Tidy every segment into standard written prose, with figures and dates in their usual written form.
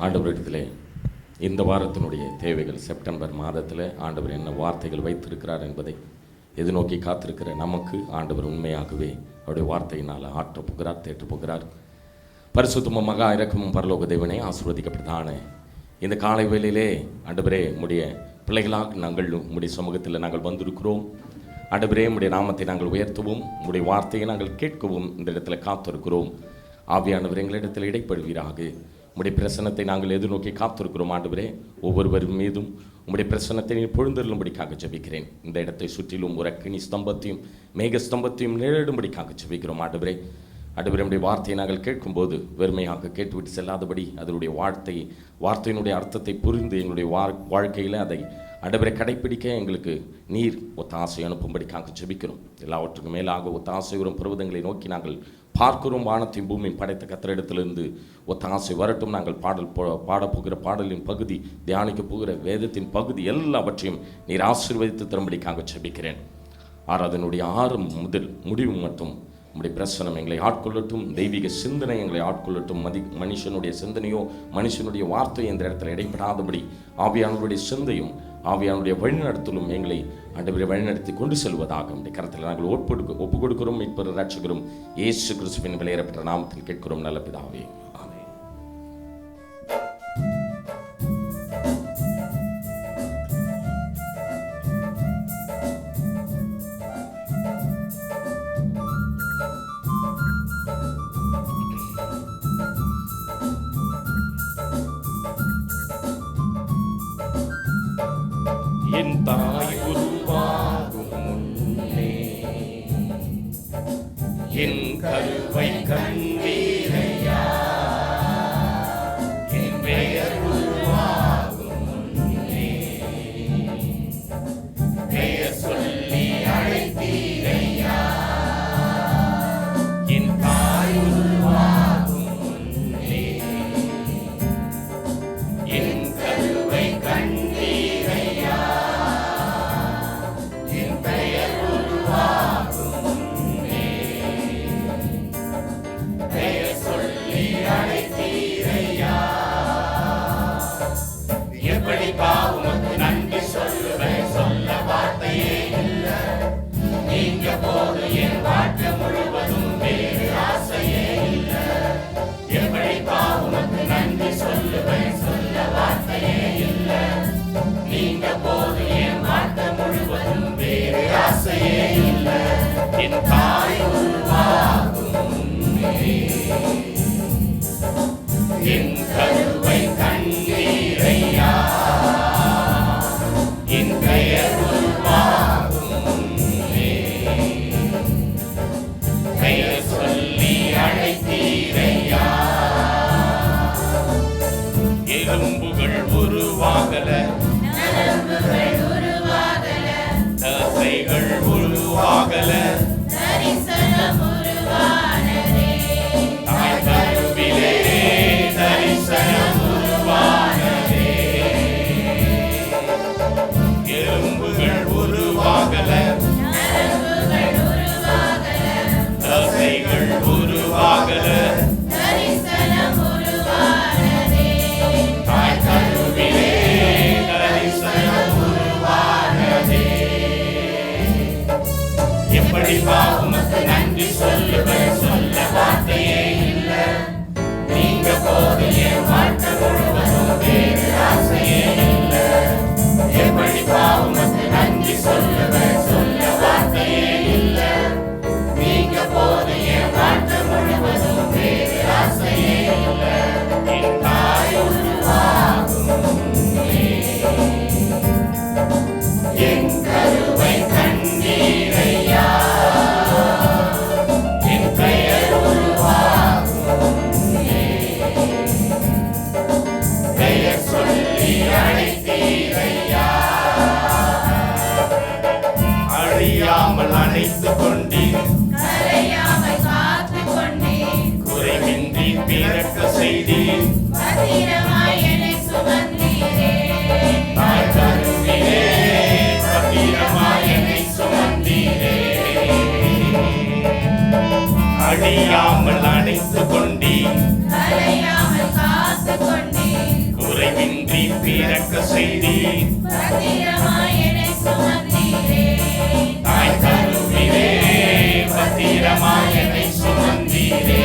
ஆண்டவரிடத்திலே இந்த வாரத்தினுடைய தேவைகள், செப்டம்பர் மாதத்தில் ஆண்டவர் என்ன வார்த்தைகள் வைத்திருக்கிறார் என்பதை எதிர்நோக்கி காத்திருக்கிற நமக்கு ஆண்டவர் உண்மையாகவே அவருடைய வார்த்தையினால் ஆற்றப் போகிறார், தேற்றப் போகிறார். பரிசுத்தமும் மகா இரக்கமும் பரலோக தேவனே, ஆசீர்வதிக்கப்பட்டதான இந்த காலை வேளையிலே ஆண்டவரே, உம்முடைய பிள்ளைகளாக நாங்கள் உம்முடைய சமூகத்தில் நாங்கள் வந்திருக்கிறோம். ஆண்டவரே, உம்முடைய நாமத்தை நாங்கள் உயர்த்தவும், உம்முடைய வார்த்தையை நாங்கள் கேட்கவும் இந்த இடத்துல காத்திருக்கிறோம். ஆவியானவர் எங்களிடத்தில் இடைப்படுவீராக. உம்முடைய பிரசன்னத்தை நாங்கள் எதிர்நோக்கி காத்திருக்கிறோம். ஆண்டவரே, ஒவ்வொருவரும் மீதும் உம்முடைய பிரசன்னத்தை நீ பொழுந்தருளும்படிக்காக ஜெபிக்கிறேன். இந்த இடத்தை சுற்றிலும் ஒரு அக்கினி ஸ்தம்பத்தையும் மேக ஸ்தம்பத்தையும் நிழலிடும்படிக்காக ஜெபிக்கிறோம். ஆண்டவரே, நம்முடைய வார்த்தையை நாங்கள் கேட்கும்போது வெறுமையாக கேட்டுவிட்டு செல்லாதபடி அதனுடைய வார்த்தையினுடைய அர்த்தத்தை புரிந்து எங்களுடைய வாழ்க்கையில் அதை ஆண்டவரை கடைப்பிடிக்க எங்களுக்கு நீர் ஒத்தாசை அனுப்பும்படிக்காக ஜெபிக்கிறோம். எல்லாவற்றுக்கும் மேலாக ஒத்தாசை வரும் பருவதங்களை நோக்கி நாங்கள் பார்க்கிறோம். வானத்தையும் பூமியும் படைத்த கர்த்தரிடத்திலிருந்து ஒத்தாசை வரட்டும். நாங்கள் பாடப்போகிற பாடலின் பகுதி, தியானிக்க போகிற வேதத்தின் பகுதி எல்லாவற்றையும் நீர் ஆசீர்வதித்து தரும்படிக்காக ஜெபிக்கிறேன். ஆராதனுடைய ஆரம்பம் முதல் முடிவு மட்டும் நம்முடைய பிரசனம் எங்களை ஆட்கொள்ளட்டும். தெய்வீக சிந்தனை எங்களை ஆட்கொள்ளட்டும். மனுஷனுடைய சிந்தனையோ மனுஷனுடைய வார்த்தையோ இந்த இடத்துல இடைப்படாதபடி ஆவியானவருடைய சிந்தையும் ஆவியானுடைய வழிநடத்தலும் எங்களை ஆண்டவரை வழிநடத்தி கொண்டு செல்வதாக நம்முடைய கருத்தில் நாங்கள் ஒப்பு கொடுக்கிறோம். மீட்பர் இரட்சகரும் இயேசு கிறிஸ்துவின் விலையேறப்பட்ட நாமத்தில் கேட்கிறோம் நல்ல பிதாவே, ஆமென். என் தாய் உருவாகும் முன்னே என் கருவை கண்டீரையா, என் பெயர் உருவாகும் முன்னே பெயர் சொல்லி அழைத்தீரையா. என் தாய் உருவாகும் முன்னே என் கருவை கண்டீரையா, நன்றி சொல்லுவேன், சொல்ல வார்த்தையே இல்லை. நீங்க போது என் வாழ்க்கை முழுவதும் வேறு ஆசையே இல்லை. எப்படி பாவுமக்கு நன்றி சொல்லுவேன், சொல்ல வார்த்தையே இல்லை. நீங்க போது என் வாழ்க்கை முழுவதும் வேறு ஆசையே இல்லை. என் தாய் உருவாகும் என் கருவை கண்டீரையா, என் பெயர் உருவாகும் பெயர் சொல்லி அழைத்தீரையா. எலும்புகள் உருவாகல, தசைகள் உருவாகல, தரிசனம் உருவானதே. எலும்புகள் உருவாகல, தசைகள் உருவாகல, தாய் கருவிலே தரிசனம் உருவானதே. எப்படி பாவுமக்கு நன்றி சொல்லுவேன், சொல்ல வார்த்தையே இல்லை. நீங்க போது என் வாழ்க்கை முழுவதும் வேறு ஆசையே இல்லை. எப்படி பாவுமக்கு நன்றி சொல்லுவேன், சொல்ல வார்த்தையே இல்லை. நீங்க போது என் வாழ்க்கை முழுவதும் வேறு ஆசையே இல்லை. என் தாய் உருவாகும் என் கருவை கண்டீரையா, என் பெயர் உருவாகும் பெயர் சொல்லி அழைத்தீரையா. அழியாமல் அணைத்துக் கொண்டீர், குறைவின்றி பிறக்க செய்தீர். தாய் கருவிலே பத்திரமாய் என்னை சுமந்தீரே. அழியாமல் அணைத்துக் கொண்டீர், கரையாமல் காத்துக் கொண்டீர். பிறக்க செய்தீர். பத்திரமாய் என்னை சுமந்தீரே. தாய் கருவிலே பத்திரமாய் என்னை சுமந்தீரே.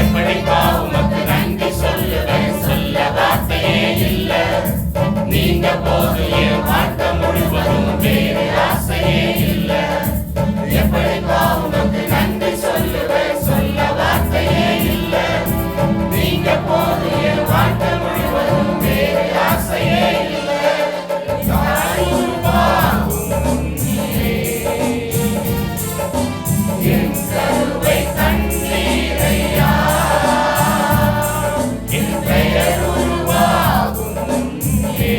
எப்படிப்பா உமக்கு நன்றி சொல்லுவேன், சொல்ல வார்த்தையே இல்ல. நீங்க போது என் வாழ்க்கை முழுவதும் வேறு ஆசையே இல்ல. எப்படிப்பா உமக்கு நன்றி சொல்லுவேன், சொல்ல வார்த்தையே இல்ல. நீங்க போது என் வாழ்க்கை முழுவதும் வேறு ஆசையே இல்ல. தாய் உருவாகும் நீரே, என் கருவை கண்டீரையா. என் பெயர் உருவாகும் நீரே,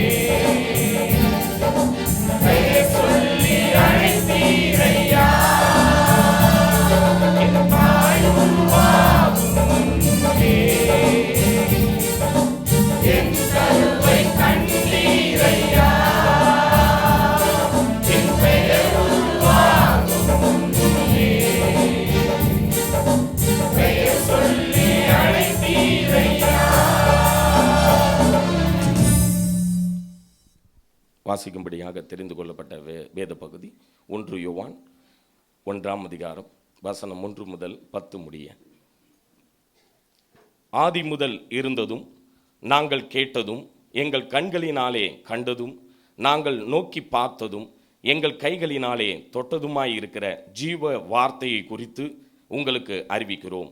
பெயர் சொல்லி அழைத்தீரையா. என் தாய் உருவாகும் நீரே, என் கருவை கண்டீரையா. என் பெயர் உருவாகும் நீரே, பெயர் சொல்லி அழைத்தீரையா. வாசிக்கும்படியாக தெரிந்து கொள்ளப்பட்ட வேத பகுதி 1 யோவான் 1ஆம் அதிகாரம் வசனம் 1 முதல் 10 முடிய. ஆதி முதல் இருந்ததும் நாங்கள் கேட்டதும் எங்கள் கண்களினாலே கண்டதும் நாங்கள் நோக்கி பார்த்ததும் எங்கள் கைகளினாலே தொட்டதுமாயிருக்கிற ஜீவ வார்த்தையை குறித்து உங்களுக்கு அறிவிக்கிறோம்.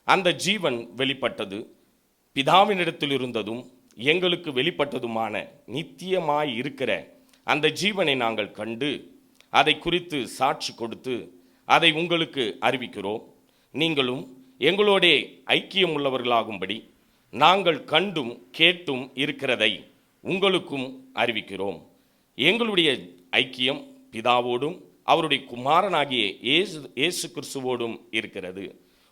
அந்த ஜீவன் வெளிப்பட்டது, பிதாவினிடத்தில் இருந்ததும் எங்களுக்கு வெளிப்பட்டதுமான நித்தியமாய் இருக்கிற அந்த ஜீவனை நாங்கள் கண்டு அதை குறித்து சாட்சி கொடுத்து அதை உங்களுக்கு அறிவிக்கிறோம். நீங்களும் எங்களோடே ஐக்கியம் உள்ளவர்களாகும்படி நாங்கள் கண்டும் கேட்டும் இருக்கிறதை உங்களுக்கும் அறிவிக்கிறோம். எங்களுடைய ஐக்கியம் பிதாவோடும் அவருடைய குமாரனாகிய இயேசு கிறிஸ்துவோடும் இருக்கிறது.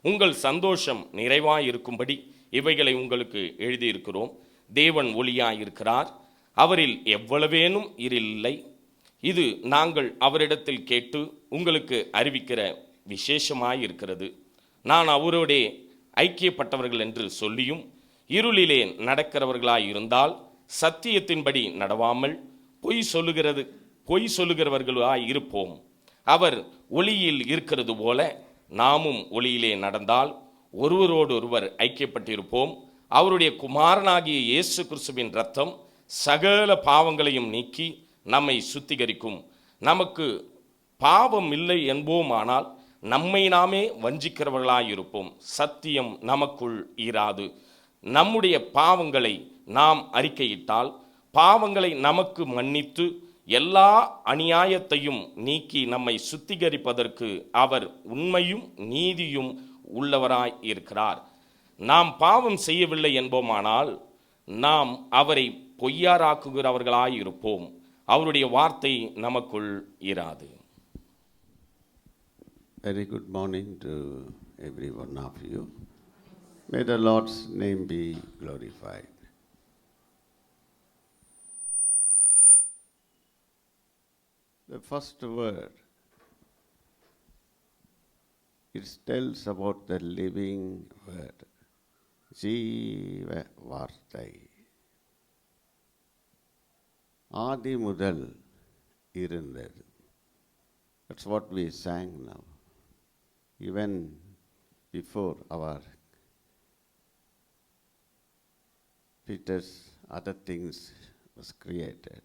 உங்கள் சந்தோஷம் நிறைவாய் இருக்கும்படி இவைகளை உங்களுக்கு எழுதியிருக்கிறோம். தேவன் ஒளியாய் இருக்கிறார், அவரில் எவ்வளவேனும் இருளில்லை. இது நாங்கள் அவரிடத்தில் கேட்டு உங்களுக்கு அறிவிக்கிற விசேஷமாய் இருக்கிறது. நான் அவரோடே ஐக்கியப்பட்டவர்கள் என்று சொல்லியும் இருளிலே நடக்கிறவர்களாய் இருந்தால் சத்தியத்தின்படி நடவாமல் பொய் சொல்லுகிறவர்களாய் இருப்போம். அவர் ஒளியில் இருக்கிறது போல நாமும் ஒளியிலே நடந்தால் ஒருவரோடொருவர் ஐக்கியப்பட்டிருப்போம். அவருடைய குமாரனாகிய இயேசு கிறிஸ்துவின் இரத்தம் சகல பாவங்களையும் நீக்கி நம்மை சுத்திகரிக்கும். நமக்கு பாவம் இல்லை என்போமானால் நம்மை நாமே வஞ்சிக்கிறவர்களாயிருப்போம். சத்தியம் நமக்குள் இராது. நம்முடைய பாவங்களை நாம் அறிக்கையிட்டால் பாவங்களை நமக்கு மன்னித்து எல்லா அநியாயத்தையும் நீக்கி நம்மை சுத்திகரிப்பதற்கு அவர் உண்மையும் நீதியும் உள்ளவராய் இருக்கிறார். நாம் பாவம் செய்யவில்லை என்போமானால் நாம் அவரை பொய்யாராக்குகிறவர்களாய் இருப்போம். அவருடைய வார்த்தை நமக்குள் இராது. Very good morning to every one of you. May the Lord's name be glorified. The first word, it tells about the living word. Jeeva Vartai. ஆதி முதல் இருந்தது. That's what we sang now. Even before our Peter's other things was created,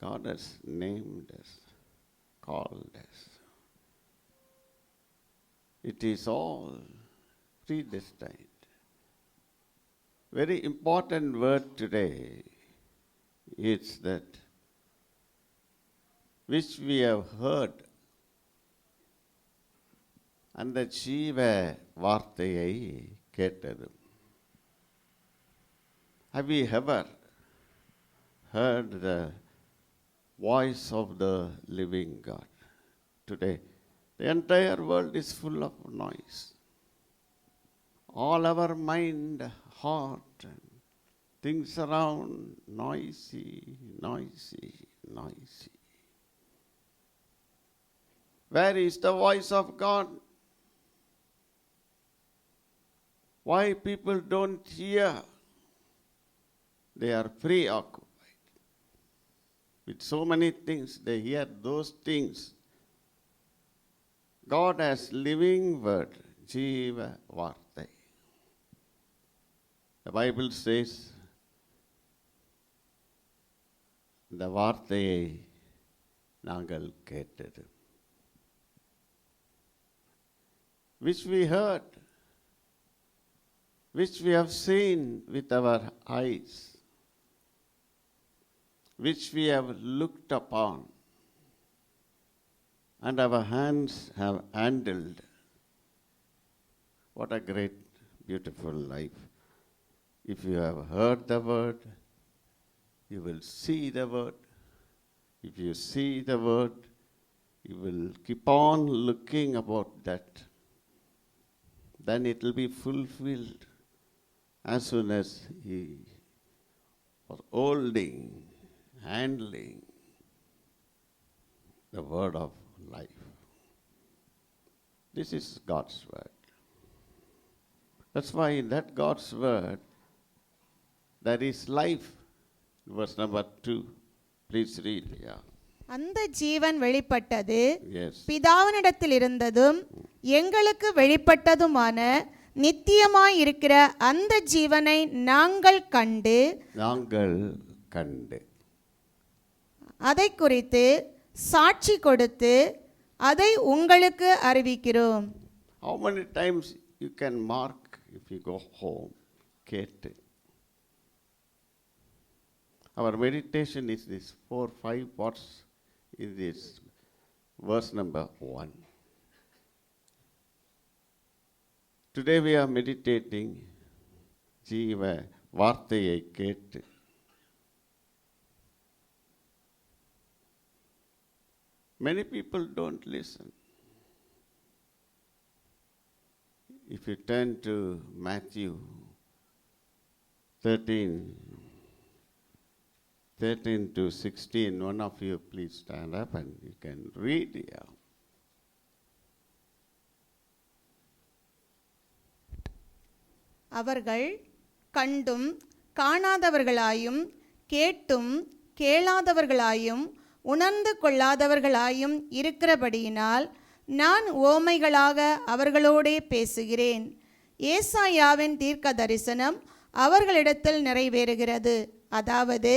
God has named us, called us. It is all predestined. Very important word today is that which we have heard. அந்த ஜீவ வார்த்தையை கேட்டது. Have you ever heard the voice of the living God? Today, the entire world is full of noise. All our mind, heart, and things around noisy, noisy, noisy. Where is the voice of God? Why people don't hear? they are preoccupied with so many things. They hear those things. God has living word, Jiva Vartai. The Bible says, இந்த வார்த்தையை நாங்கள் கேட்டது, which we heard, which we have seen with our eyes, which we have looked upon, and our hands have handled. What a great, beautiful life. If you have heard the word, you will see the word. If you see the word, you will keep on looking about that. Then it will be fulfilled as soon as he was holding, handling the word of life. This is God's word. That's why in that God's word, there is life. Verse number 2. Please read. Yeah. அந்த ஜீவன் வெளிப்பட்டது, Yes. பிதாவினிடத்தில் இருந்ததும் எங்களுக்கு வெளிப்பட்டதுமான நித்தியமாயிருக்கிற அந்த ஜீவனை நாங்கள் கண்டு நாங்கள் கண்டு. அதை குறித்து சாட்சி கொடுத்து அதை உங்களுக்கு அறிவிக்கிறோம். How many times you can mark if you go home? கேட்டு. Our meditation is this 4-5 parts in this verse number 1. Today we are meditating ஜீவ வார்த்தையை கேட்டு. Many people don't listen. If you turn to Matthew 13 to 16, one of you please stand up and you can read here. அவர்கள் கண்டும் காணாதவர்களாயும் கேட்டும் கேளாதவர்களாயும் உணர்ந்து கொள்ளாதவர்களாயும் இருக்கிறபடியினால் நான் உவமைகளாக அவர்களோடே பேசுகிறேன். ஏசாயாவின் தீர்க்க தரிசனம் அவர்களிடத்தில் நிறைவேறுகிறது. அதாவது,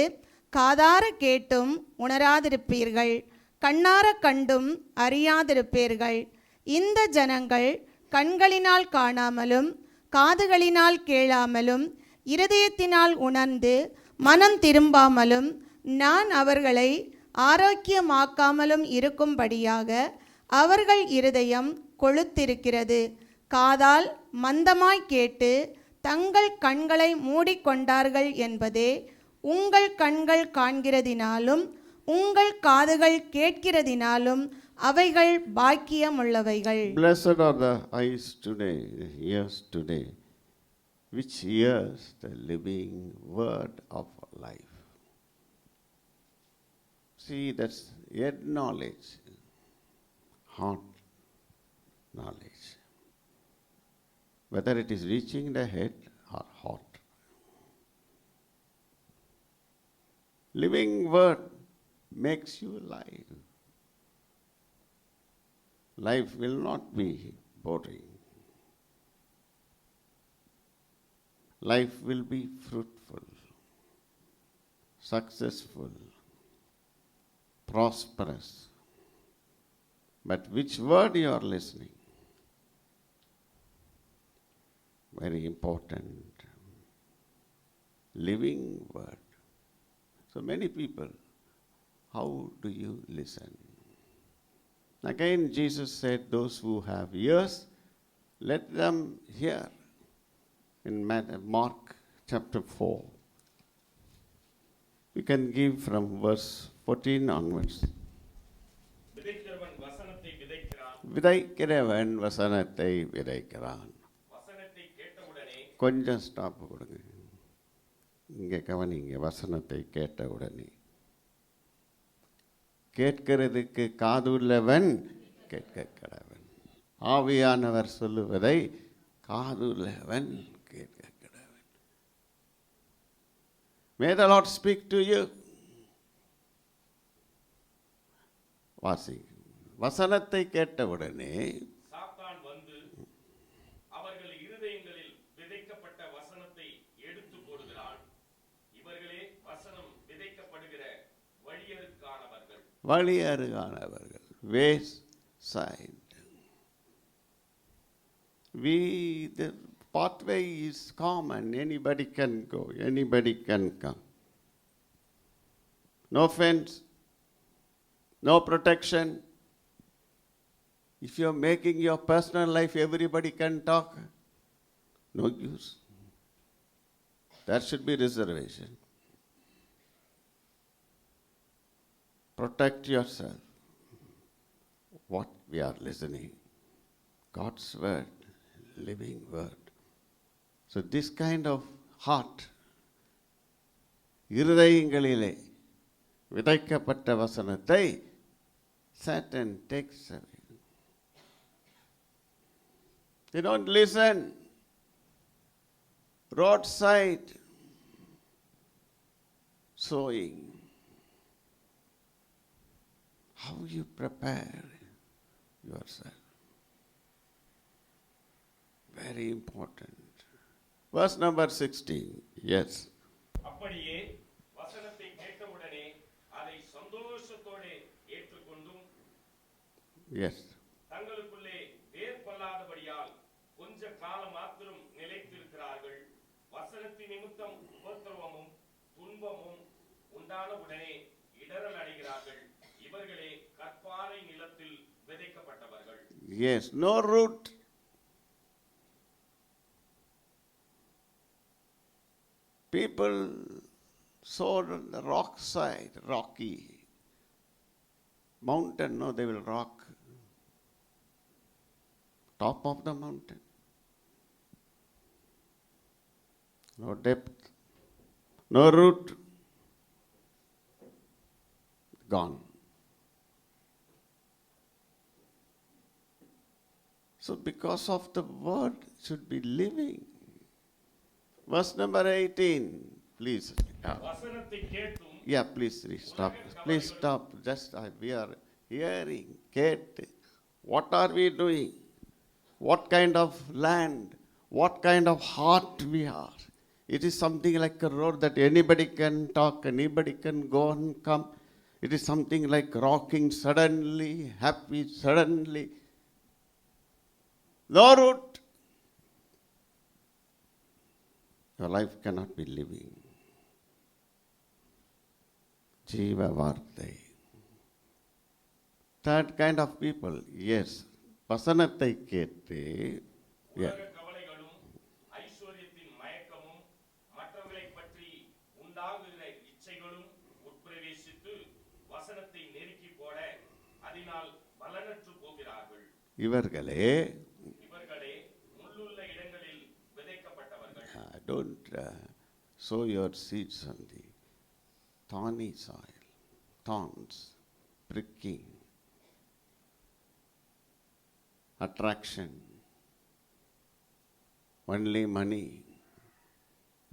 காதார கேட்டும் உணராதிருப்பீர்கள், கண்ணார கண்டும் அறியாதிருப்பீர்கள். இந்த ஜனங்கள் கண்களினால் காணாமலும் காதுகளினால் கேளாமலும் இருதயத்தினால் உணர்ந்து மனம் திரும்பாமலும் நான் அவர்களை ஆரோக்கியமாக்காமலும் இருக்கும்படியாக அவர்கள் இருதயம் கொழுத்திருக்கிறது. காதால் மந்தமாய் கேட்டு தங்கள் கண்களை மூடிக்கொண்டார்கள் என்பதே உங்கள் கண்கள் காண்கிறதினாலும் உங்கள் காதுகள் கேட்கிறதினாலும் அவைகள் பாக்கியமுள்ளவைகள். Blessed are the eyes today, the ears today, which hears the living word of life. See, that's head knowledge, heart knowledge. Whether it is reaching the head or heart. Living word makes you alive. Life will not be boring. Life will be fruitful, successful, prosperous. But which word you are listening? Very important. Living word. So many people, how do you listen? Again, Jesus said, those who have ears, let them hear. In Mark chapter 4. We can give from verse 14 onwards. விதைக்கிறவன் வசனத்தை விதைக்கிறான். கொஞ்சம் stop கொடுங்க. இங்கே கவனிங்க. வசனத்தை கேட்ட உடனே, கேட்கிறதுக்கு காதுள்ளவன் கேட்க கடவன். ஆவியானவர் சொல்லுவதை காதுள்ளவன் கேட்க கடவன். May the Lord speak to you. வாசி. வசனத்தை கேட்டவுடனே சாத்தான் வந்து அவர்கள் இருதயங்களில் விதைக்கப்பட்ட வசனத்தை எடுத்து போடுகிறான். இவர்களே வசனம் விதைக்கப்படுகிற வழியருக்கானவர்கள். வழியருகானவர்கள். Wayside. The pathway is common. Anybody can go. Anybody can come. No fence. No protection. If you are making your personal life, everybody can talk. No use. There should be reservation. Protect yourself. What we are listening. God's word, living word. So this kind of heart, இருதயங்களிலே விதைக்கப்பட்ட வசனத்தை Satan takes away. They don't listen. Roadside sowing. How you prepare yourself. Very important. Verse number 16. Yes. அப்படியே வசனத்தை கேட்டவுடனே அதை சந்தோஷத்தோடு ஏற்றுக்கொண்டும் Yes. தங்களுக்குள்ளே வேர் கொள்ளாதபடியால் கொஞ்ச காலம் மாத்திரம் நிலைத்திருக்கிறார்கள். வசனத்தின் நிமித்தம் உபத்திரவமும் துன்பமும் உண்டான உடனே இடறல் அடைகிறார்கள். இவர்களே கற்பாறை நிலத்தில் விதைக்கப்பட்டவர்கள். Yes. No root. People sowed on the rock side, rocky. Mountain, no, they will rock. Top of the mountain. No depth. No root. Gone. So because of the word should be living. Verse number 18, please. வசனத்தை கேட்டும் Yeah, please stop. Please stop. Just we are hearing, Kate. What are we doing? What kind of land? What kind of heart we are? It is something like a road that anybody can talk, anybody can go and come. It is something like rocking suddenly, happy suddenly. No root. Your life cannot be living. Jiva Vartai. Third kind of people, yes. வசனத்தை கேட்டு உலக கவலைகளும் ஐஸ்வர்யத்தின் மயக்கமும் மற்றவர்களை பற்றி உண்டாகுகிற இச்சைகளும் உட்பிரவேசித்து வசனத்தை நெருக்கி போட அதனால் பலனற்று போகிறார்கள். இவர்களே முள்ளுள்ள இடங்களில் விதைக்கப்பட்டவர்கள். Don't sow your seeds on the thorny soil, thorns, pricking, attraction, only money,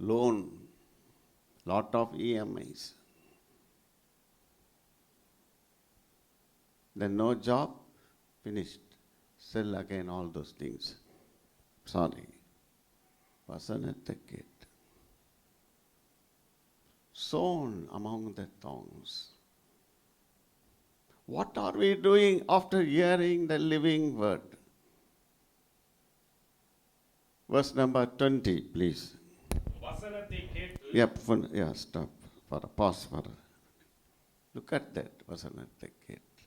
loan, lot of EMIs. Then no job, finished. Sell again all those things. Sorry. வசனத்தை கேட்டு sown among the thorns. What are we doing after hearing the living word? Verse number 20, please. வசனத்தை கேட்டு Yeah, stop. Pause for a. Look at that. வசனத்தை கேட்டு.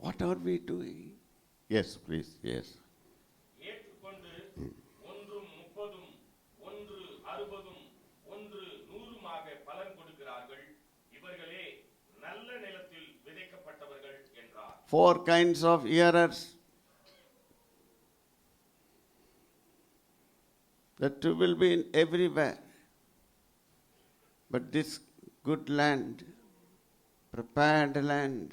What are we doing? Yes, please. Yes. ஏற்றுக்கொண்டு ஒன்றும் 30 ஒன்று 60 ஒன்று 100 பலன் கொடுக்கிறார்கள். இவர்களே நல்ல நிலத்தில் விதைக்கப்பட்டவர்கள் என்றார். 4 kinds of hearers. The two will be in everywhere. But this good land, prepared land,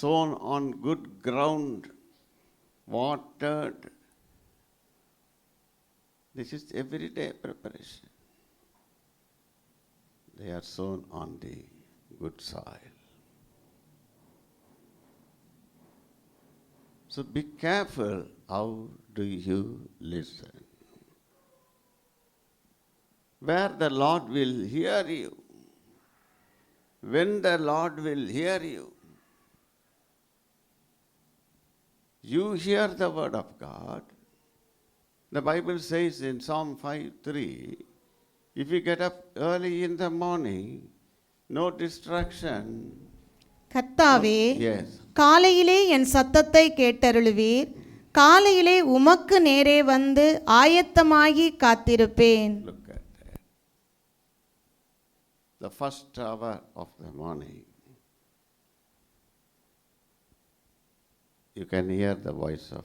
sown on good ground, watered, This is everyday preparation. They are sown on the good soil. So be careful how do you listen. Where the Lord will hear you, when the Lord will hear you, you hear the word of God. The Bible says in Psalm 5:3, if you get up early in the morning, no distraction. கர்த்தாவே, Yes. காலையிலே என் சத்தத்தை கேட்டருளுவீர். காலையிலே உமக்கு நேரே வந்து ஆயத்தமாகி காத்திருப்பேன். Look at that. The first hour of the morning, you can hear the voice of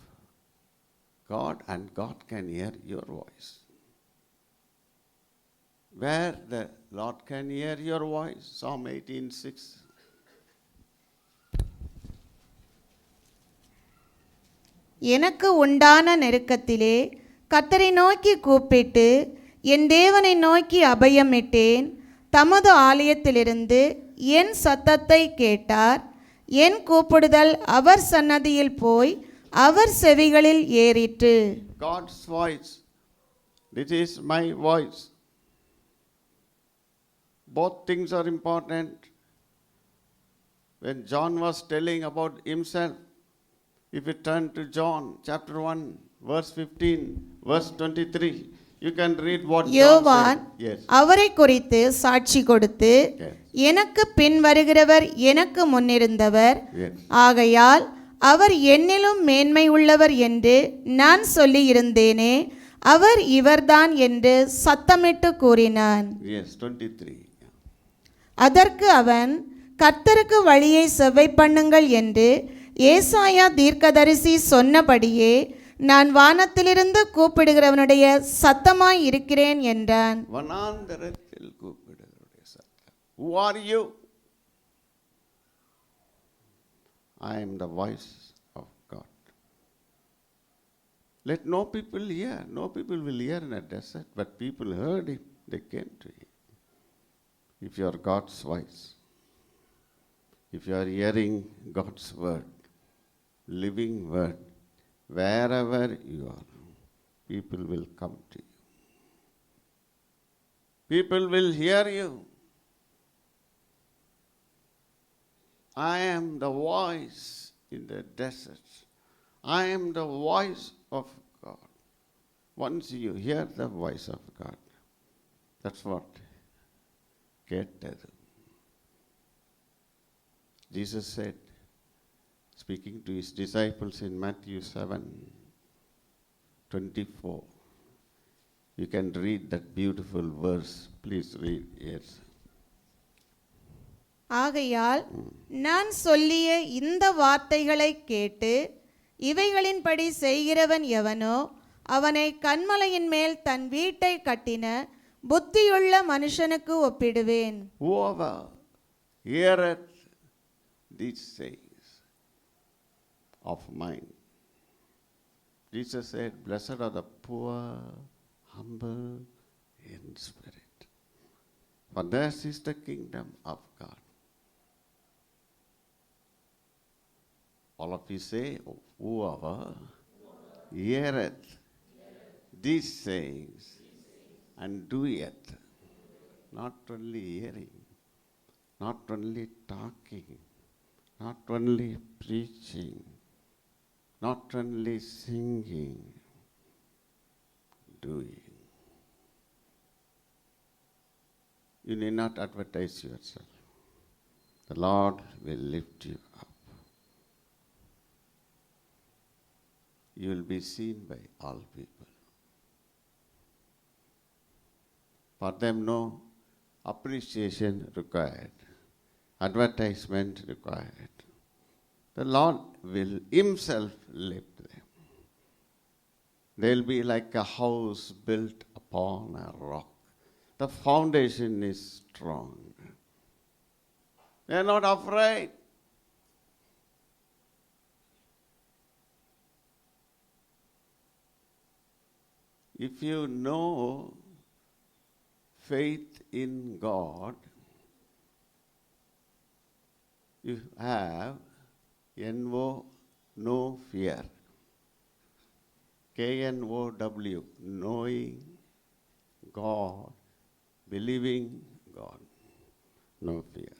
God and God can hear your voice. Where the Lord can hear your voice, Psalm 18:6. எனக்கு உண்டான நெருக்கத்திலே கர்த்தரை நோக்கி கூப்பிட்டு என் தேவனை நோக்கி அபயமிட்டேன். தமது ஆலயத்திலிருந்து என் சத்தத்தை கேட்டார். என் கூப்பிடுதல் அவர் சன்னதியில் போய் அவர் செவிகளில் ஏறிற்று. God's voice. This is my voice. Both things are important. When John was telling about himself, if you turn to John chapter 1, verse 15, verse 23, you can read what John யோவான் said. Yes. அவரை குறித்து சாட்சி கொடுத்து, Yes. எனக்கு பின் வருகிறவர் எனக்கு முன்னிருந்தவர், Yes. ஆகையால் அவர் என்னிலும் மேன்மை உள்ளவர் என்று நான் சொல்லியிருந்தேனே, அவர் இவர்தான் என்று சத்தமிட்டு கூறினான். Yes, 23. அதற்கு அவன், கர்த்தருக்கு வழியை செவ்வை பண்ணுங்கள் என்று ஏசாயா தீர்க்கதரிசி சொன்னபடியே நான் வானத்திலிருந்து கூப்பிடுகிறவனுடைய சத்தமாய் இருக்கிறேன் என்றான். வனாந்தரத்தில் கூப்பிடுகிறவருடைய சத்தம். Who are you? I am the voice of God. Let no people hear. No people will hear in a desert, but people heard him. They came to him. If you are God's voice, if you are hearing God's word, living word, wherever you are, people will come to you. People will hear you. I am the voice in the desert. I am the voice of God. Once you hear the voice of God, that's what கேட்டது. Jesus said, speaking to his disciples in Matthew 7:24. You can read that beautiful verse. Please read. Yes. ஆகையால் நான் சொல்லிய இந்த வார்த்தைகளை கேட்டு இவைகளின்படி செய்கிறவன் எவனோ அவனை கன்மலையின் மேல் தன் வீட்டை கட்டின புத்தியுள்ள மனுஷனுக்கு ஒப்பிடுவேன். Whoever heareth these sayings of mine. Jesus said, blessed are the poor, humble in spirit, for theirs is the kingdom of God. All of you say, whoever heareth these sayings and doeth, not only hearing, not only talking, not only preaching, not only singing, doing. You need not advertise yourself. The Lord will lift you up. You will be seen by all people. For them, no appreciation required, advertisement required. The Lord will Himself lift them. They'll be like a house built upon a rock. The foundation is strong. They're not afraid. if you know faith in God, you have NO, no fear. KNOW, knowing God, believing God, no fear.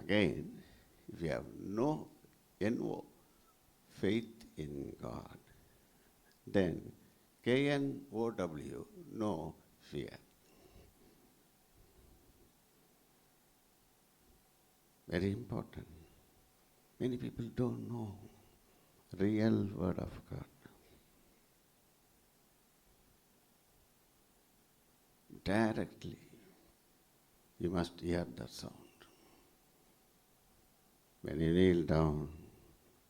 Again, if you have no NO, faith in God, then KNOW, no fear. Very important. Many people don't know real word of God. Directly, you must hear the sound. When you kneel down,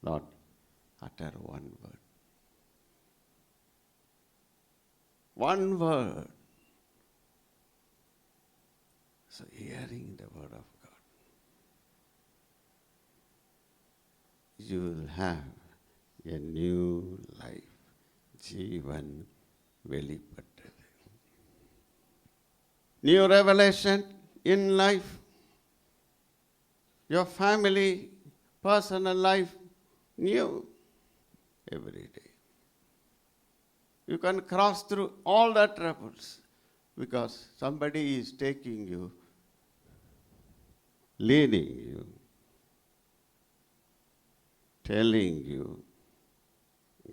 Lord, utter one word. One word. So hearing the word of God, you will have a new life. Jeevan வெளிப்பட்டது. New revelation in life. Your family, personal life, new every day. You can cross through all the troubles because somebody is taking you, leading you, telling you,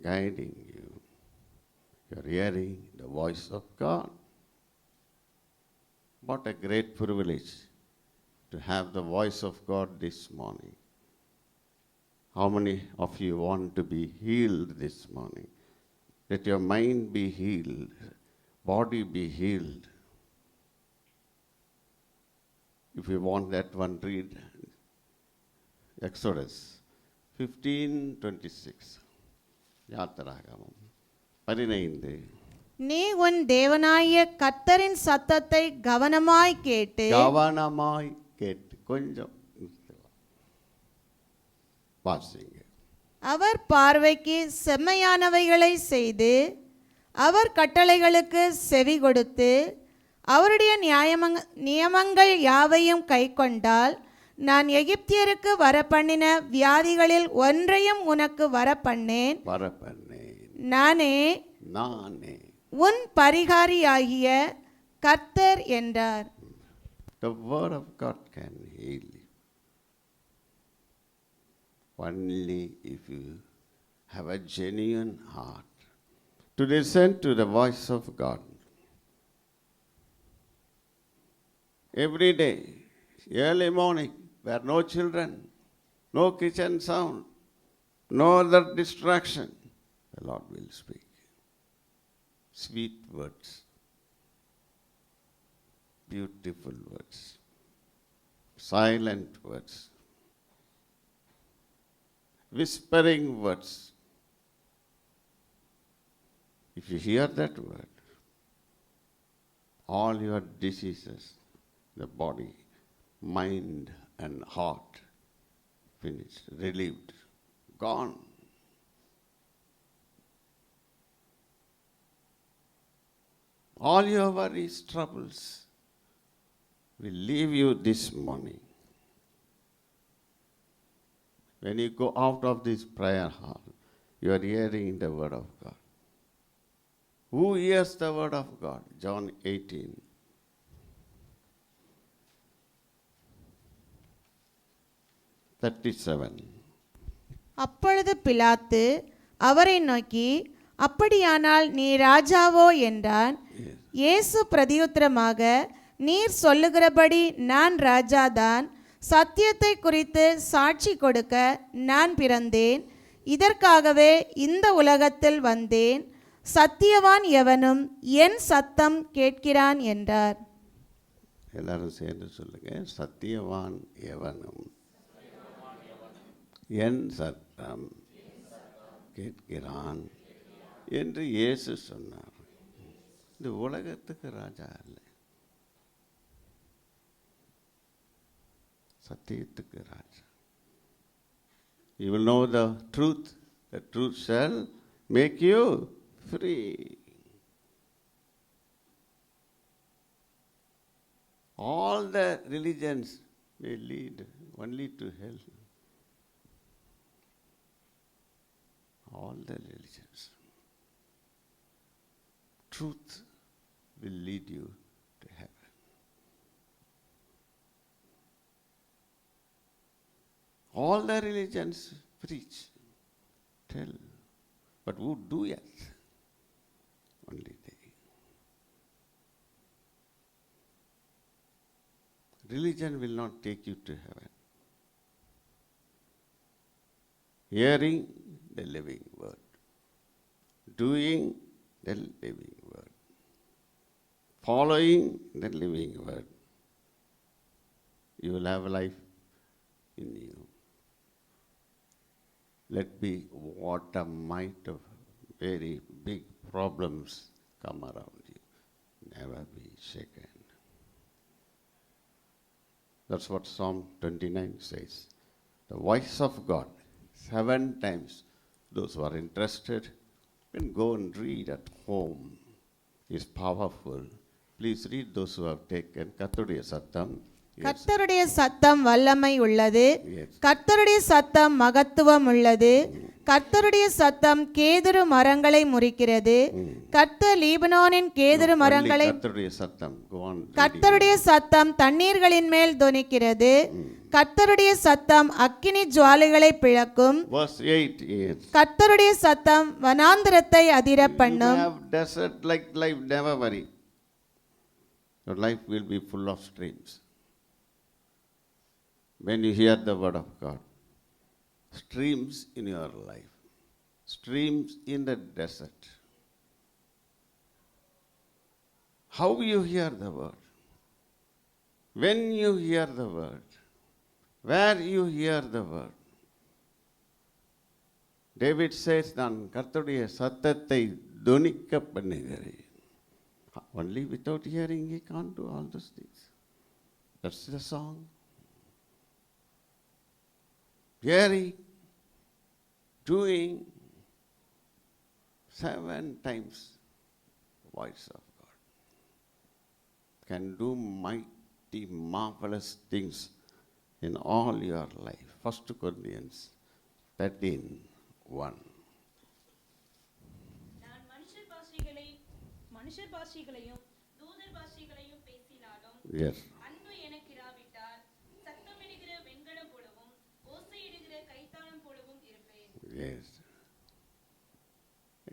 guiding you. You're hearing the voice of God. What a great privilege to have the voice of God this morning. How many of you want to be healed this morning? Let your mind be healed, body be healed. If you want that one, read Exodus 15:26. யாத்திராகமம் 15. நீ உன் தேவனாகிய கர்த்தரின் சத்தத்தை கவனமாய் கேட்டு கவனமாய் கேட்டு கொஞ்சம் வாசிங்க. அவர் பார்வைக்கு செம்மையானவைகளை செய்து அவர் கட்டளைகளுக்கு செவி கொடுத்து அவருடைய நியமங்கள் யாவையும் கைக்கொண்டால் நான் எகிப்தியருக்கு வரப்பண்ணின வியாதிகளில் ஒன்றையும் உனக்கு வரப்பண்ணேன். நானே உன் பரிகாரியாகிய கர்த்தர் என்றார். The word of God can heal you. Only if you have a genuine heart to listen to the voice of God. Every day, early morning, where no children, no kitchen sound, no other distraction, the Lord will speak. Sweet words, beautiful words, silent words, whispering words. If you hear that word, all your diseases, the body, mind and heart, finished, relieved, gone. All your worries, troubles will leave you this morning. When you go out of this prayer hall, you are hearing the word of God. Who hears the word of God? John 18. அப்பொழுது பிலாத்து அவரை நோக்கி, அப்படியானால் நீ ராஜாவோ என்றான். இயேசு பிரதியுத்தரமாக, நீர் சொல்லுகிறபடி நான் ராஜாதான். சத்தியத்தை குறித்து சாட்சி கொடுக்க நான் பிறந்தேன். இதற்காகவே இந்த உலகத்தில் வந்தேன். சத்தியவான் எவனும் என் சத்தம் கேட்கிறான் என்றார். எல்லாரும் சேர்ந்து சொல்லுங்க, சத்தியவான் எவனும் என் சத்தம் கேட்கிறான் என்று இயேசு சொன்னார். இந்த உலகத்துக்கு ராஜா இல்லை, சத்தியத்துக்கு ராஜா. You will know the truth The truth shall make you free. All the religions may lead only to hell. All the religions. Truth will lead you to heaven. All the religions preach, tell, but who do it? Only they. Religion will not take you to heaven. Hearing the living word, doing the living word, following the living word, you will have life in you. Let be what a might of very big problems come around you. Never be shaken. That's what Psalm 29 says. The voice of God, 7 times. Those who are interested can go and read at home. It's powerful. Please read those who have taken கர்த்தருடைய சத்தம். Yes. கர்த்தருடைய சத்தம் வல்லமை உள்ளது. Yes. கர்த்தருடைய சத்தம் மகத்துவம் உள்ளது. கர்த்தருடைய சத்தம் கேதுரு மரங்களை முறிக்கிறது. கர்த்தர் லீபனோனின் கேதுரு Only மரங்களை கர்த்தருடைய சத்தம். Go on reading. கர்த்தருடைய சத்தம் தண்ணீர்களின் மேல் தொனிக்கிறது. கர்த்தருடைய சத்தம் அக்கினி ஜுவாலைகளை பிளக்கும். Verse 8 is. கர்த்தருடைய சத்தம் வனாந்திரத்தை அதிர You பண்ணும். have desert like life, never worry. Your life will be full of streams. When you hear the word of God, streams in your life, streams in the desert. How you hear the word, when you hear the word, where you hear the word. David says, நான் கர்த்தருடைய சத்தத்தை தொனிக்க பண்ணுகிறேன். Only without hearing he can't do all those things. That's the song. Hearing, doing, 7 times voice of God can do mighty, marvelous things in all your life. 1 Corinthians 13:1. நான் மனுஷர் பாஷைகளையும் தூதர் பாஷைகளையும் பேசினாலும் Yes. அன்பு எனக்கிராவிட்டால் சத்தமிடுகிற வெண்கலம் போலவும் ஓசையிடுகிற கைத்தாளம் போலவும் இருப்பேன். Yes.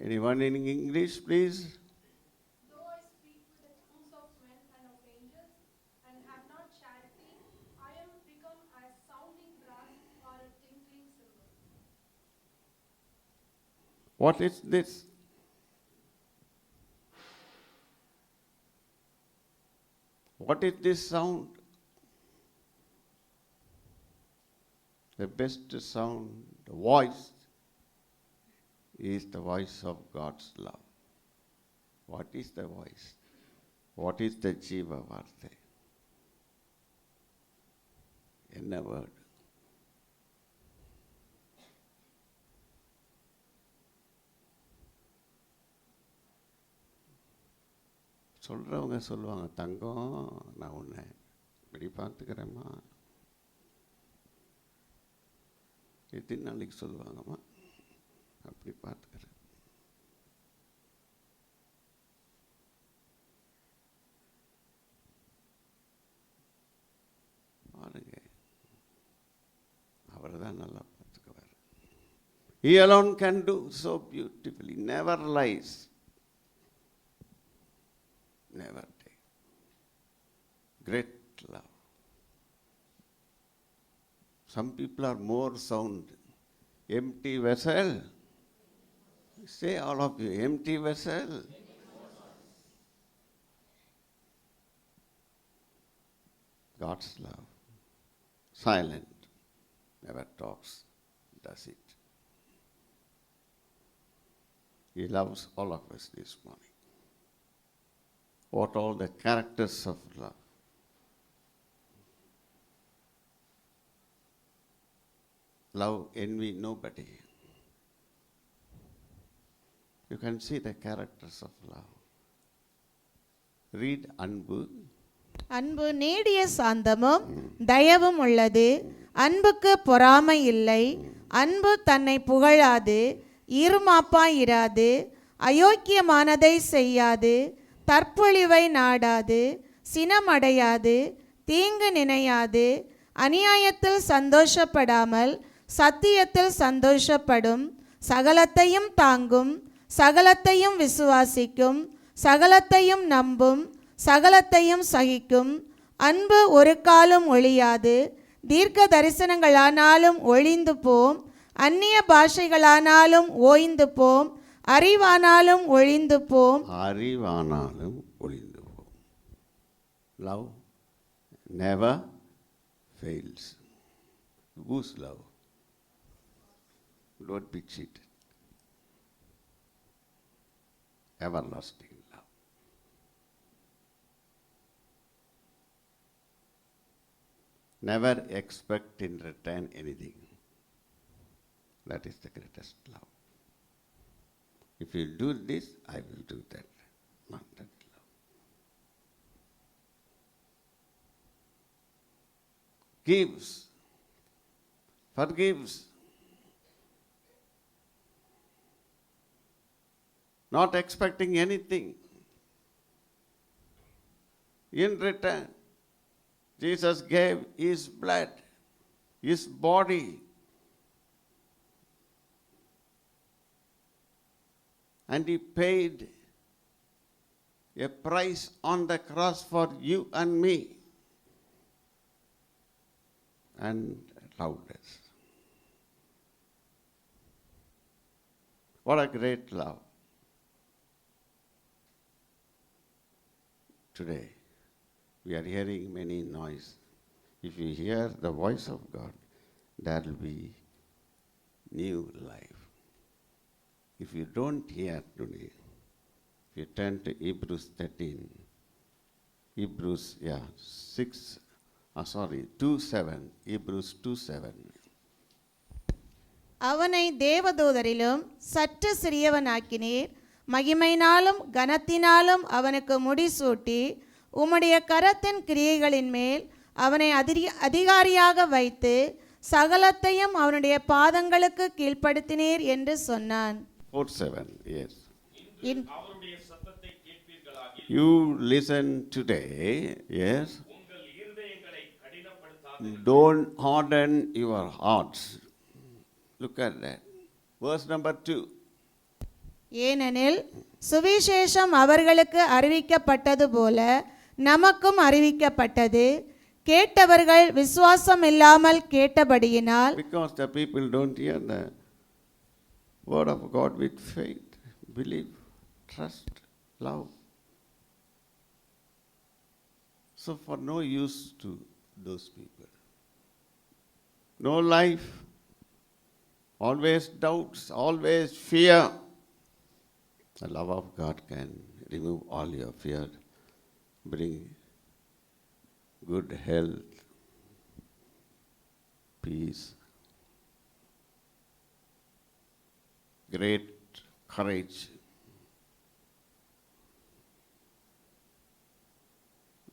Anyone in English, please? Though I speak with the tongues of men and of angels, and have not charity, I am become as sounding brass or a tinkling cymbal. What is this? What is this sound? The best sound, the voice, is the voice of God's love. What is the voice? What is the Jiva Varte? In a word. சொல்கிறவங்க சொல்லுவாங்க, தங்கம் நான் உன்னை இப்படி பார்த்துக்கிறேம்மா. எத்தனை நாளைக்கு சொல்லுவாங்கம்மா, அப்படி பார்த்துக்கிறேன். பாருங்க, அவர் தான் நல்லா பார்த்துக்குவார். He alone can do so beautifully, never lies, never take. Great love. Some people are more sound. Empty vessel. Say all of you, empty vessel. God's love. Silent. Never talks. Does it. He loves all of us this morning. What all the characters of love? Love, envy nobody. you can see the characters of love. Read Anbu. அன்பு நீடிய சாந்தமும் தயவும் உள்ளது. அன்புக்கு பொறாமை இல்லை. அன்பு தன்னை புகழாது, இருமாப்பாயிராது, அயோக்கியமானதை செய்யாது, தற்பொழிவை நாடாது, சினமடையாது, தீங்கு நினையாது, அநியாயத்தில் சந்தோஷப்படாமல் சத்தியத்தில் சந்தோஷப்படும், சகலத்தையும் தாங்கும், சகலத்தையும் விசுவாசிக்கும், சகலத்தையும் நம்பும், சகலத்தையும் சகிக்கும். அன்பு ஒரு காலம் ஒழியாது. தீர்க்க தரிசனங்களானாலும் ஒழிந்து போம், அந்நிய பாஷைகளானாலும் ஓய்ந்து போம், அறிவானாலும் ஒழிந்து போம். அறிவானாலும் ஒளிந்து போம். Love never fails. Whose love? Don't be cheated. Everlasting love. Never expect in return anything. That is the greatest love. If you do this, I will do that. Not that love. Gives, forgives, not expecting anything in return. Jesus gave his blood, his body. And he paid a price on the cross for you and me. And loved us. What a great love. Today, we are hearing many noise. If you hear the voice of God, there will be new life. If you don't hear today, if you turn to Hebrews 13, Hebrews 2:7, Hebrews 2:7. அவனை தேவதூதரிலும் சற்று சிறியவனாக்கினீர், மகிமையினாலும் கனத்தினாலும் அவனுக்கு முடிசூட்டி, உம்முடைய கரத்தின் கிரியைகளின் மேல் அவனை அதிகாரியாக வைத்து, சகலத்தையும் அவனுடைய பாதங்களுக்கு கீழ்ப்படுத்தினீர் என்று சொன்னான். 4:7, yes. In- You listen today, yes. Don't harden your hearts. Look at that. Verse number 2. ஏனெனில் சுவிசேஷம் அவர்களுக்கு அறிவிக்கப்பட்டது போல நமக்கும் அறிவிக்கப்பட்டது. கேட்டவர்கள் விசுவாசம் இல்லாமல் கேட்டபடியினால், Because the people don't hear the word of God with faith, believe, trust, love. So for no use to those people. No life, always doubts, always fear. The love of God can remove all your fear, bring good health, peace, great courage,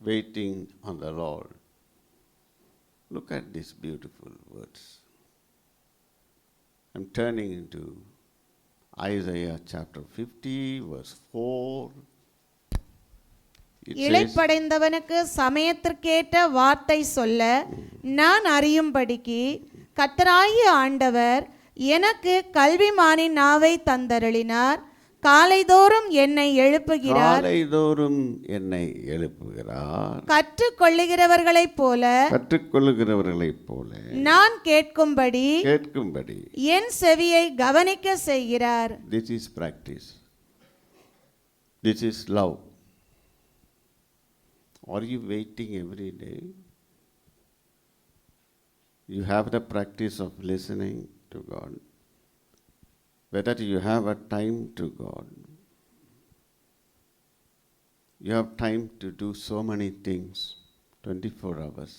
waiting on the Lord. Look at these beautiful words. I'm turning into Isaiah chapter 50, verse 4. It says, இளைப்படைந்தவனுக்கு சமயத்திற்கேற்ற வார்த்தை சொல்ல நான் அறியும்படிக்கு கர்த்தராகிய ஆண்டவர் எனக்கு கல்விமானின் நாவை தந்தருளினார். காலைதோறும் என்னை எழுப்புகிறார். காலைதோறும் என்னை எழுப்புகிறார். கற்றுக்கொள்ளுகிறவர்களைப் போல கற்றுக்கொள்ளுகிறவர்களைப் போல நான் கேட்கும்படி கேட்கும்படி. என் செவியை கவனிக்க செய்கிறார். This is practice. This is love. Are you waiting every day? You have the practice of listening to God. Whether you have a time to God. You have time to do so many things, 24 hours.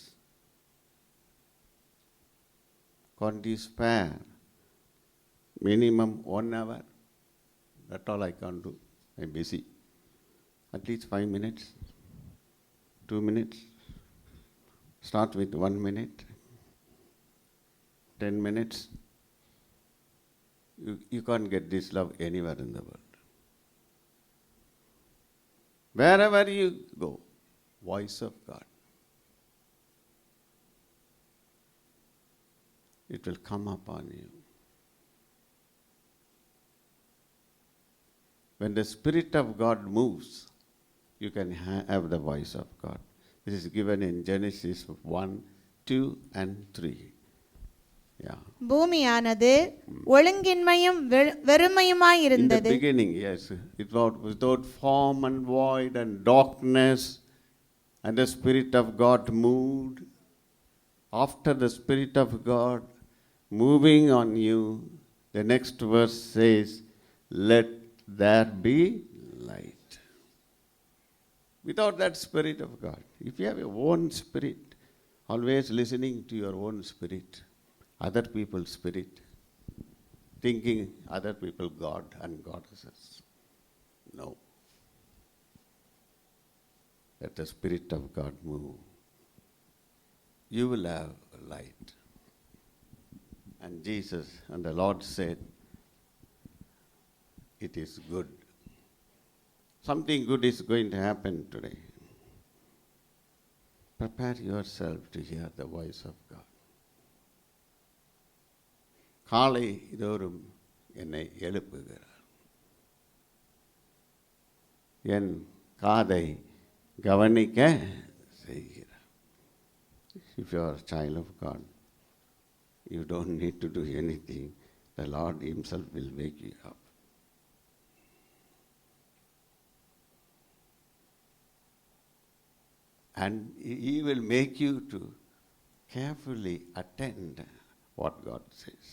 Can't you spare minimum 1 hour? That's all I can't do. I'm busy. At least 5 minutes, 2 minutes. Start with 1 minute, 10 minutes. You can't get this love anywhere in the world. Wherever you go, voice of God. It will come upon you. When the Spirit of God moves, you can have the voice of God. This is given in Genesis 1, 2, and 3. Yeah. பூமியானது ஒழுங்கின்மையும் In the வெறுமையுமாயிருந்தது. beginning, yes, it was without form and void and darkness, and the Spirit of God moved. After the Spirit of God moving on you, the next verse says, let there be light. Without that Spirit of God, if you have your own spirit, always listening to your own spirit, other people's spirit, thinking other people God and goddesses, no. Let the Spirit of God move. You will have light. And Jesus and the Lord said, it is good. Something good is going to happen today. Prepare yourself to hear the voice of God. காலை இதோறும் என்னை எழுப்புகிறார். என் காதை கவனிக்க செய்கிறார். If you are a child of God, you don't need to do anything. The Lord Himself will wake you up. And He will make you to carefully attend what God says.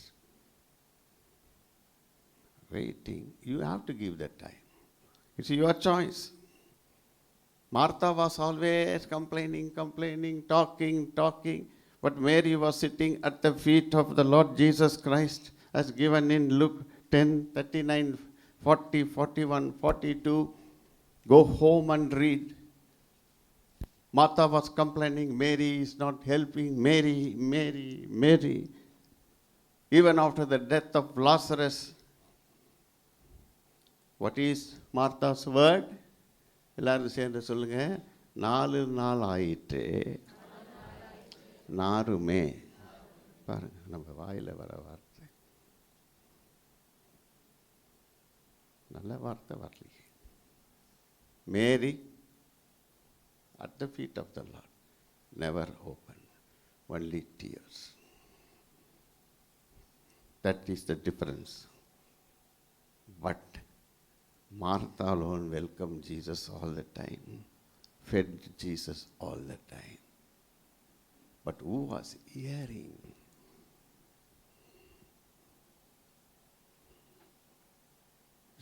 Waiting, you have to give that time. It's your choice. Martha was always complaining, talking. But Mary was sitting at the feet of the Lord Jesus Christ, as given in Luke 10, 39, 40, 41, 42. Go home and read. Martha was complaining, Mary is not helping, Mary. Even after the death of Lazarus, what is Martha's word? எல்லாரும் சேர்ந்து சொல்லுங்க, 4 நாள் ஆயிற்று நாருமே. பாருங்க, நம்ம வாயில் வர வார்த்தை நல்ல வார்த்தை வரலையே. மேரி at the feet of the Lord, never open, only tears. That is the difference. But Martha alone welcomed Jesus all the time, fed Jesus all the time. But who was hearing?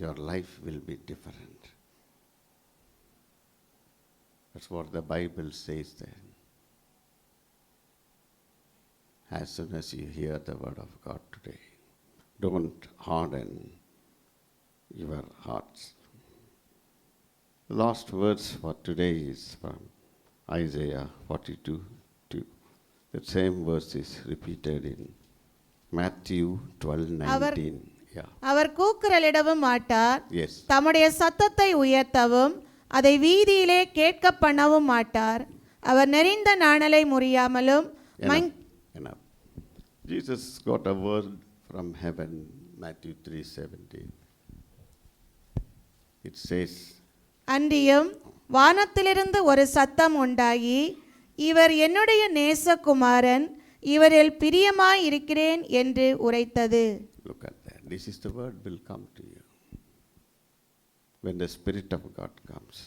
Your life will be different. That's what the Bible says there. As soon as you hear the word of God today, don't harden your hearts. The last verse for today is from Isaiah 42:2. The same verse is repeated in Matthew 12:19. Yeah. அவர் கூக்குரலிடவும் மாட்டார், Yes. தம்முடைய சத்தத்தை உயர்த்தவும் அதை வீதியிலே கேட்க பண்ணவும் மாட்டார். அவர் நெறிந்த நாணலை முறியாமலும் Enough. Jesus got a word from heaven, Matthew 3:17. It says, அன்றியும் வானத்திலிருந்து ஒரு சத்தம் உண்டாகி, இவர் என்னுடைய நேசகுமாரன், இவரில் பிரியமாய் இருக்கிறேன் என்று உரைத்தது. look at that. This is the word will come to you. When the Spirit of God comes,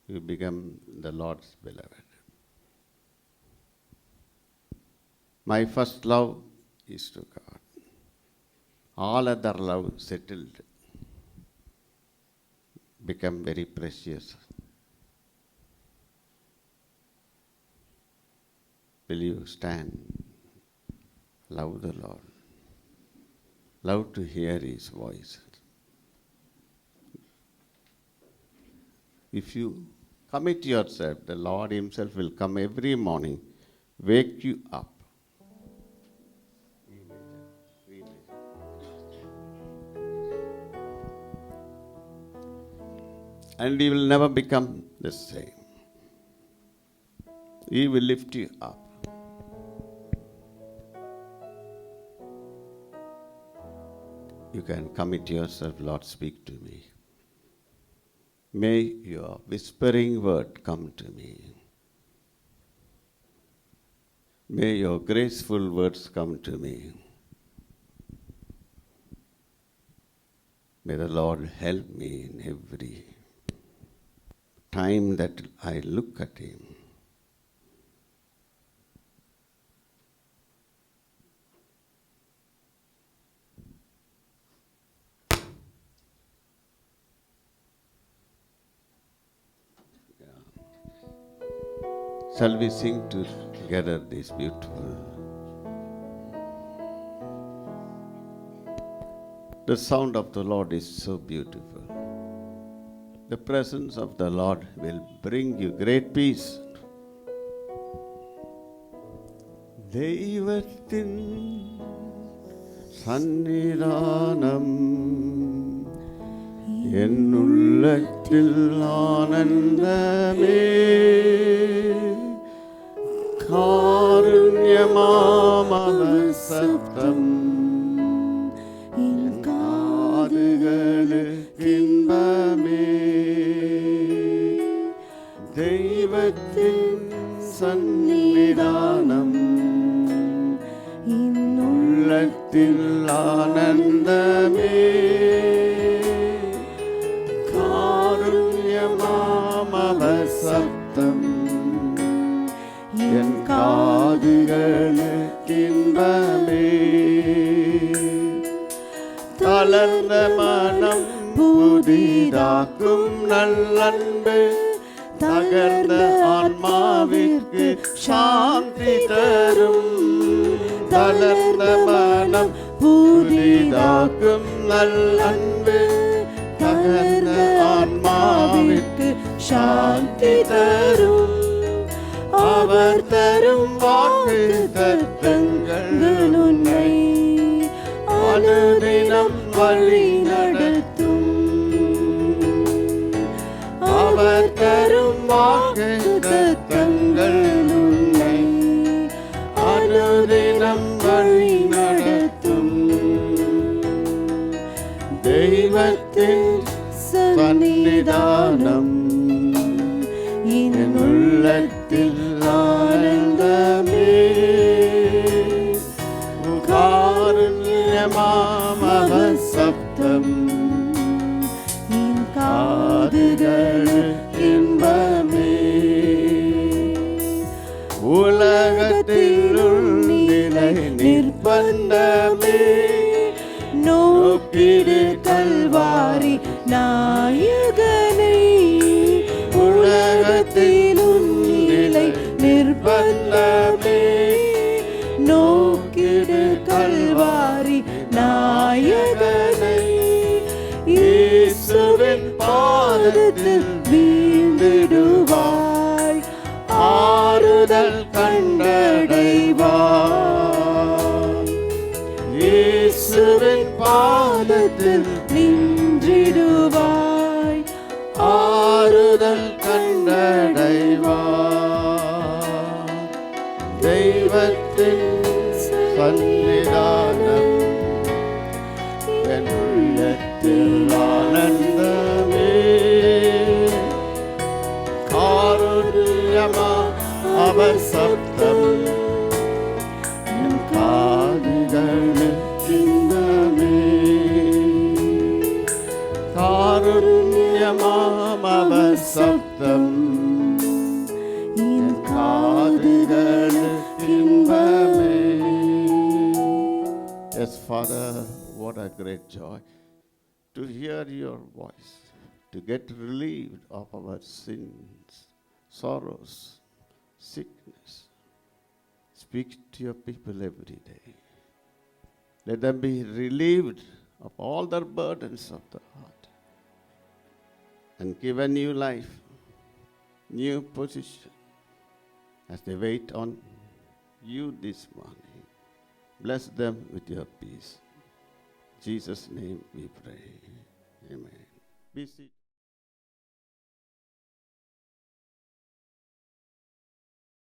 you become the Lord's beloved. My first love is to God. All other love settled become very precious. Will you stand? Love the Lord. Love to hear His voice. If you commit yourself, the Lord Himself will come every morning, wake you up. And He will never become the same. He will lift you up. You can commit yourself, Lord, speak to me. May your whispering word come to me. May your graceful words come to me. May the Lord help me in every time that I look at Him. Shall we sing together this beautiful? The sound of the Lord is so beautiful. The presence of the Lord will bring you great peace. ദൈവത്തിൻ സന്നിധാനം എന്നുള്ളത്തിൽ ആനന്ദമേ കാരുണ്യമാമവൻ സത്തം കാതുകളിൽ ഇன்பമേ ദൈവത്തിൻ സന്നിധാനം ഉള്ളത്തിൽ ആനന്ദമേ കാരുണ്യമാമവൻ സത്തം என் காதுகளுக்கு இன்பமே தளர்ந்த மனம் புதிதாக்கும் நல்லன்பு தகர்ந்த ஆன்மாவிற்கு சாந்தி தரும் தளர்ந்த மனம் புதிதாக்கும் நல்லன்பு தகர்ந்த ஆன்மாவிற்கு சாந்தி தரும் அவர் தரும் வாக்கு தத்தங்கள் உன்னை அனுதினம் வழி நடத்தும் அவர் தரும் வாக்கு தத்தங்கள் உன்னை அனுதினம் வழி நடத்தும் தெய்வத்தின் சன்னிதானம் என் உள்ளத்தில் ஆனந்தமே காருண்யமாமவன் சப்தம் என் காதுகள் இன்பமே உலகத்தில் நிலை நிர்பந்தமே நோக்கிடு கல்வாரி நாயகனை உலகத்தில் நிலை நிர்பந்தமே நோக்கிடு கல்வாரி நாயகனை இயேசுவின் பாதத்தில் வீழ்ந்திடுவாய் ஆறுதல் கண்டடைவாய் இயேசுவின் பாதத்தில் நின்றிடுவாய் ஆறுதல் கண்டடைவாய் தெய்வத்தின் சன்னிதானம் என் உள்ளத்தில் ஆனந்தமே காருண்யமா அவர் சத்தம் என் காதுகளில் இன்பமே காருண்யமாம் அவர் சப்தம் என் காதுகளில் இன்பமே. Yes, Father, what a great joy to hear your voice, to get relieved of our sins, sorrows, sickness. Speak to your people every day. Let them be relieved of all their burdens of the heart. and give a new life, new position as they wait on you this morning. Bless them with your peace. In Jesus' name we pray. Amen. Be seated.